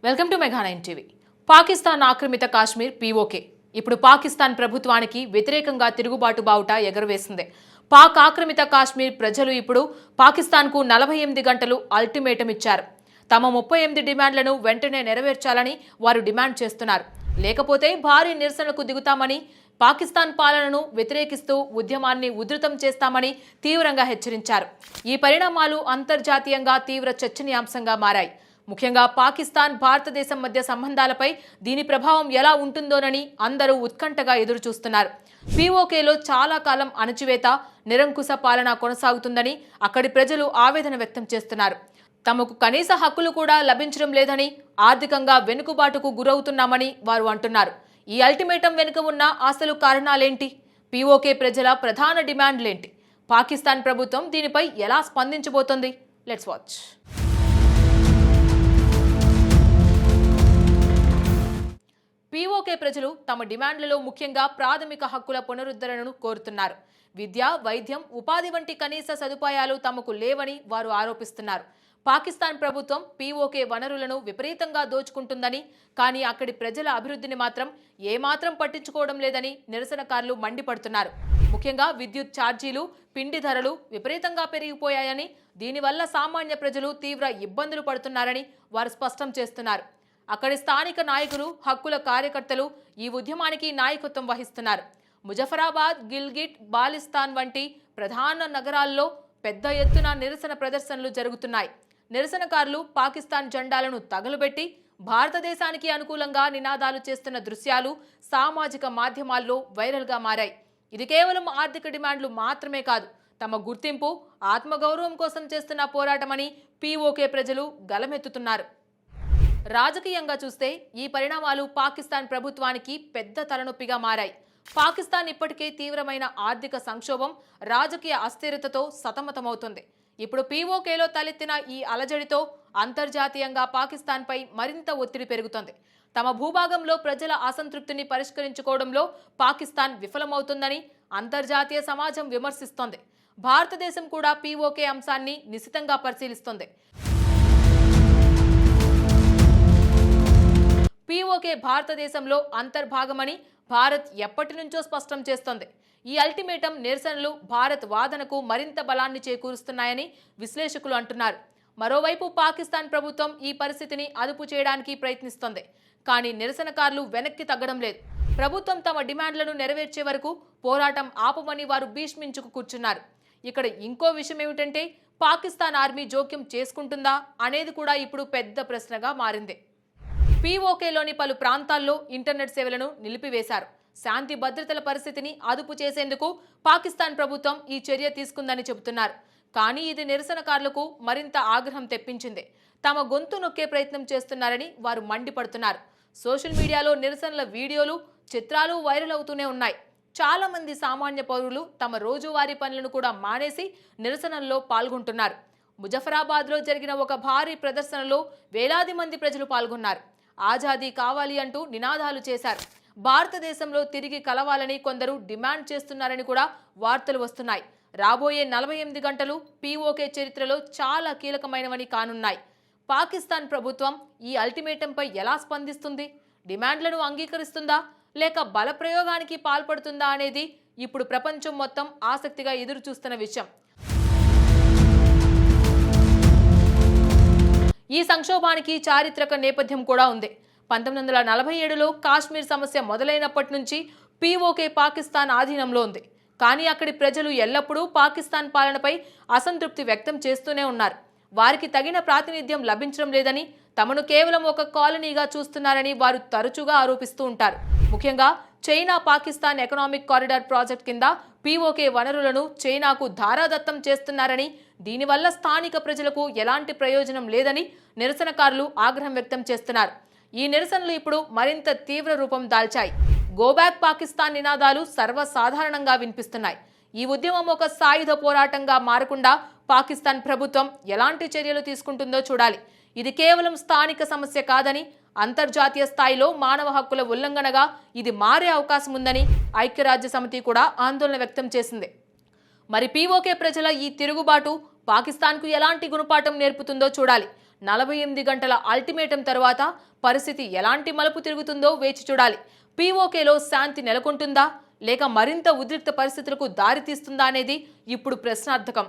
Welcome to mega 9 TV. Pakistan ఆక్రమిత Kashmir PoK ఇప్పుడు పాకిస్తాన్ ప్రభుత్వానికి వ్యతిరేకంగా తిరుగుబాటు బావుట ఎగరవేసింది. పాక్ ఆక్రమిత కాశ్మీర్ ప్రజలు ఇప్పుడు పాకిస్తాన్కు 48 గంటలు అల్టిమేటం ఇచ్చారు. తమ 38 డిమాండ్లను వెంటనే నెరవేర్చాలని వారు డిమాండ్ చేస్తున్నారు. లేకపోతే భారీ నిరసనలకు దిగుతామని, పాకిస్తాన్ పాలనను వ్యతిరేకిస్తూ ఉద్యమాన్ని ఉధృతం చేస్తామని తీవ్రంగా హెచ్చరించారు. ఈ పరిణామాలు అంతర్జాతీయంగా తీవ్ర చర్చనీయాంశంగా మారాయి. ముఖ్యంగా పాకిస్తాన్ భారతదేశం మధ్య సంబంధాలపై దీని ప్రభావం ఎలా ఉంటుందోనని అందరూ ఉత్కంఠగా ఎదురుచూస్తున్నారు. పీఓకేలో చాలా కాలం అణచివేత, నిరంకుశ పాలన కొనసాగుతుందని అక్కడి ప్రజలు ఆవేదన వ్యక్తం చేస్తున్నారు. తమకు కనీస హక్కులు కూడా లభించడం లేదని, ఆర్థికంగా వెనుకబాటుకు గురవుతున్నామని వారు అంటున్నారు. ఈ అల్టిమేటం వెనుక ఉన్న అసలు కారణాలేంటి? పీఓకే ప్రజల ప్రధాన డిమాండ్లేంటి? పాకిస్తాన్ ప్రభుత్వం దీనిపై ఎలా స్పందించబోతోంది? Let's watch. పీఓకే ప్రజలు తమ డిమాండ్లలో ముఖ్యంగా ప్రాథమిక హక్కుల పునరుద్ధరణను కోరుతున్నారు. విద్య, వైద్యం, ఉపాధి వంటి కనీస సదుపాయాలు తమకు లేవని వారు ఆరోపిస్తున్నారు. పాకిస్తాన్ ప్రభుత్వం పీఓకే వనరులను విపరీతంగా దోచుకుంటుందని, కానీ అక్కడి ప్రజల అభివృద్ధిని మాత్రం ఏమాత్రం పట్టించుకోవడం లేదని నిరసనకారులు మండిపడుతున్నారు. ముఖ్యంగా విద్యుత్ ఛార్జీలు, పిండి ధరలు విపరీతంగా పెరిగిపోయాయని, దీనివల్ల సామాన్య ప్రజలు తీవ్ర ఇబ్బందులు పడుతున్నారని వారు స్పష్టం చేస్తున్నారు. అక్కడి స్థానిక నాయకులు, హక్కుల కార్యకర్తలు ఈ ఉద్యమానికి నాయకత్వం వహిస్తున్నారు. ముజఫరాబాద్, గిల్గిట్, బాలిస్తాన్ వంటి ప్రధాన నగరాల్లో పెద్ద ఎత్తున నిరసన ప్రదర్శనలు జరుగుతున్నాయి. నిరసనకారులు పాకిస్తాన్ జెండాలను తగలుబెట్టి భారతదేశానికి అనుకూలంగా నినాదాలు చేస్తున్న దృశ్యాలు సామాజిక మాధ్యమాల్లో వైరల్గా మారాయి. ఇది కేవలం ఆర్థిక డిమాండ్లు మాత్రమే కాదు, తమ గుర్తింపు, ఆత్మగౌరవం కోసం చేస్తున్న పోరాటమని పీఓకే ప్రజలు గలమెత్తుతున్నారు. రాజకీయంగా చూస్తే ఈ పరిణామాలు పాకిస్తాన్ ప్రభుత్వానికి పెద్ద తలనొప్పిగా మారాయి. పాకిస్తాన్ ఇప్పటికే తీవ్రమైన ఆర్థిక సంక్షోభం, రాజకీయ అస్థిరతతో సతమతమవుతుంది. ఇప్పుడు పీఓకేలో తలెత్తిన ఈ అలజడితో అంతర్జాతీయంగా పాకిస్తాన్పై మరింత ఒత్తిడి పెరుగుతోంది. తమ భూభాగంలో ప్రజల అసంతృప్తిని పరిష్కరించుకోవడంలో పాకిస్తాన్ విఫలమవుతుందని అంతర్జాతీయ సమాజం విమర్శిస్తోంది. భారతదేశం కూడా పీఓకే అంశాన్ని నిశితంగా పరిశీలిస్తోంది. పీఓకే భారతదేశంలో అంతర్భాగమని భారత్ ఎప్పటి నుంచో స్పష్టం చేస్తోంది. ఈ అల్టిమేటం నిరసనలు భారత్ వాదనకు మరింత బలాన్ని చేకూరుస్తున్నాయని విశ్లేషకులు అంటున్నారు. మరోవైపు పాకిస్తాన్ ప్రభుత్వం ఈ పరిస్థితిని అదుపు చేయడానికి ప్రయత్నిస్తోంది. కానీ నిరసనకారులు వెనక్కి తగ్గడం లేదు. ప్రభుత్వం తమ డిమాండ్లను నెరవేర్చే వరకు పోరాటం ఆపమని వారు భీష్మించుకు కూర్చున్నారు. ఇక్కడ ఇంకో విషయం ఏమిటంటే, పాకిస్తాన్ ఆర్మీ జోక్యం చేసుకుంటుందా అనేది కూడా ఇప్పుడు పెద్ద ప్రశ్నగా మారింది. పీఓకేలోని పలు ప్రాంతాల్లో ఇంటర్నెట్ సేవలను నిలిపివేశారు. శాంతి భద్రతల పరిస్థితిని అదుపు చేసేందుకు పాకిస్తాన్ ప్రభుత్వం ఈ చర్య తీసుకుందని చెబుతున్నారు. కానీ ఇది నిరసనకారులకు మరింత ఆగ్రహం తెప్పించింది. తమ గొంతు నొక్కే ప్రయత్నం చేస్తున్నారని వారు మండిపడుతున్నారు. సోషల్ మీడియాలో నిరసనల వీడియోలు, చిత్రాలు వైరల్ అవుతూనే ఉన్నాయి. చాలా మంది సామాన్య పౌరులు తమ రోజువారీ పనులను కూడా మానేసి నిరసనల్లో పాల్గొంటున్నారు. ముజఫరాబాద్లో జరిగిన ఒక భారీ ప్రదర్శనలో వేలాది మంది ప్రజలు పాల్గొన్నారు. ఆజాదీ కావాలి అంటూ నినాదాలు చేశారు. భారతదేశంలో తిరిగి కలవాలని కొందరు డిమాండ్ చేస్తున్నారని కూడా వార్తలు వస్తున్నాయి. రాబోయే 48 గంటలు పీఓకే చరిత్రలో చాలా కీలకమైనవని కానున్నాయి. పాకిస్తాన్ ప్రభుత్వం ఈ అల్టిమేటంపై ఎలా స్పందిస్తుంది? డిమాండ్లను అంగీకరిస్తుందా లేక బలప్రయోగానికి పాల్పడుతుందా అనేది ఇప్పుడు ప్రపంచం మొత్తం ఆసక్తిగా ఎదురుచూస్తున్న విషయం. ఈ సంక్షోభానికి చారిత్రక నేపథ్యం కూడా ఉంది. 1947లో కాశ్మీర్ సమస్య మొదలైనప్పటి నుంచి పీఓకే పాకిస్తాన్ ఆధీనంలో ఉంది. కానీ అక్కడి ప్రజలు ఎల్లప్పుడూ పాకిస్తాన్ పాలనపై అసంతృప్తి వ్యక్తం చేస్తూనే ఉన్నారు. వారికి తగిన ప్రాతినిధ్యం లభించడం లేదని, తమను కేవలం ఒక కాలనీగా చూస్తున్నారని వారు తరచుగా ఆరోపిస్తూ ఉంటారు. ముఖ్యంగా China Pakistan economic corridor project కింద పీఓకే వనరులను చైనాకు ధారాదత్తం చేస్తున్నారని, దీనివల్ల స్థానిక ప్రజలకు ఎలాంటి ప్రయోజనం లేదని నిరసనకారులు ఆగ్రహం వ్యక్తం చేస్తున్నారు. ఈ నిరసనలు ఇప్పుడు మరింత తీవ్ర రూపం దాల్చాయి. గోబ్యాక్ పాకిస్తాన్ నినాదాలు సర్వసాధారణంగా వినిపిస్తున్నాయి. ఈ ఉద్యమం ఒక సాయుధ పోరాటంగా మారకుండా పాకిస్తాన్ ప్రభుత్వం ఎలాంటి చర్యలు తీసుకుంటుందో చూడాలి. ఇది కేవలం స్థానిక సమస్య కాదని, అంతర్జాతీయ స్థాయిలో మానవ హక్కుల ఉల్లంఘనగా ఇది మారే అవకాశం ఉందని ఐక్యరాజ్య సమితి కూడా ఆందోళన వ్యక్తం చేసింది. మరి పీఓకే ప్రజల ఈ తిరుగుబాటు పాకిస్తాన్కు ఎలాంటి గుణపాఠం నేర్పుతుందో చూడాలి. 48 గంటల అల్టిమేటం తర్వాత పరిస్థితి ఎలాంటి మలుపు తిరుగుతుందో వేచి చూడాలి. పీఓకేలో శాంతి నెలకొంటుందా లేక మరింత ఉద్రిక్త పరిస్థితులకు దారితీస్తుందా అనేది ఇప్పుడు ప్రశ్నార్థకం.